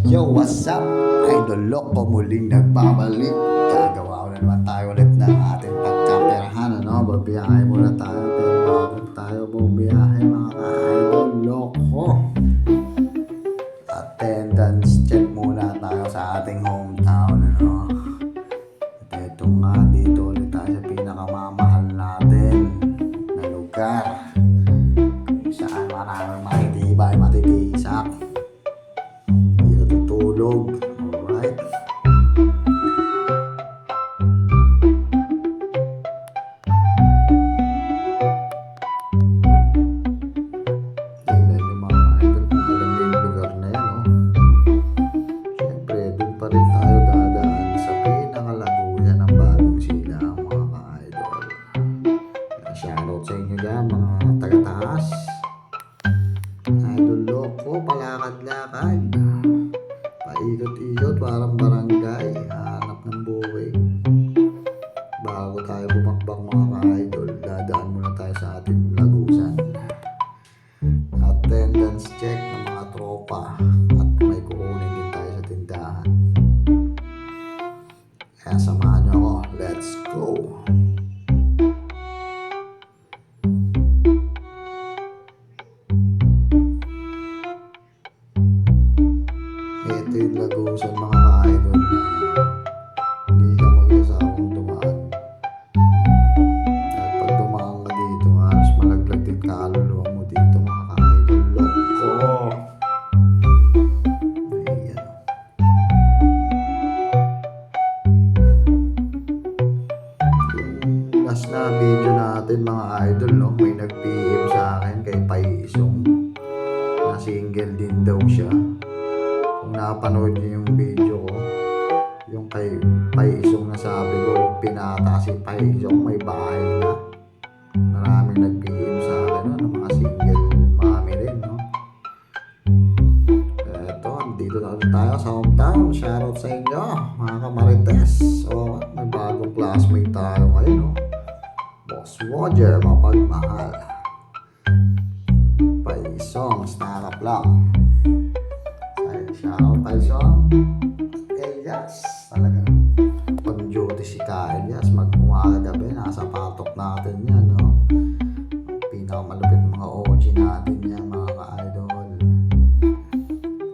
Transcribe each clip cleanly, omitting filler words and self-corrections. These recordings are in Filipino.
Yo, what's up? Idol Loco muling nagbabalik. Gagawa ko na naman tayo ulit ng ating pagkaperahan. Babiyahe muna tayo. Pero bago tayo bumiyahe mga Idol Loco, attendance check muna tayo sa ating hometown. Ito nga, dito ulit tayo sa pinakamamahal natin na lugar, kung saan maraming matitibay, matipisak, hindi natutulog. Alright, tingnan yung mga idol kung alam niyo yung lugar na yan. Siyempre doon pa rin tayo dadaan sa pinakalaguyan ng Bagong Silang mga idol. Shoutout sa inyo dyan mga taga-taas. Idol Loco, palakad-lakad, paikot-ikot parang barangay, hanap ng buhay. Bago tayo bumakbak mga idol, dadaan muna tayo sa ating lagusan. Attendance check ng mga tropa at may kukunin din tayo sa tindahan. Kaya samahan nyo ako, let's go! Ito yung lagusan mga ka-idol na hindi ka mag-asawang dumaan. At pag dumaan ka dito, halos malaglag din kaluluwa mo dito mga ka-idol Loco. Ayan. Yung last na video natin mga idol, may nag-PM sa akin kay Paisong na single din daw siya. Kung napanood niyo yung video ko, yung kay Paisong na sabi ko, pinata si Paisong, may bahay na. Maraming nag-PM sa akin ng mga single mami rin, Eto, dito na ulit tayo sa hometown. Shoutout sa inyo mga kamarites. So, may bagong classmate tayo ngayon, Boss Roger, mapagmahal. Paisong, startup lang. Shoutout Paisong. Elias, talagang pag-duty si Ka Elias, mag-umaga gabi, nasa patok natin yan, pinakamalupit mga OG natin yan mga ka-idol.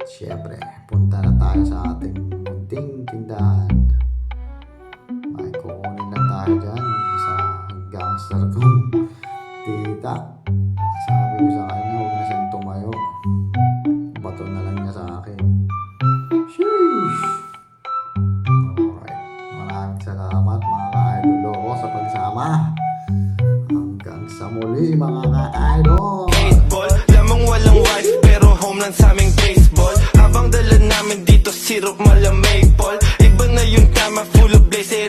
Siyempre, punta na tayo sa ating munting tindahan. May kukunin na tayo dyan sa gangster kong tita. Sabi ko sa kanya, huwag na siyang tumayo, bato na lang niya sa akin. Sheesh! Alright, maraming salamat mga ka-idol Loco sa pagsama. Hanggang sa muli mga ka-idol. Baseball, lamang walang wife pero home lang sa aming baseball. Habang dala namin dito syrup malamay Paul. Iba na yung tama, full of blaze,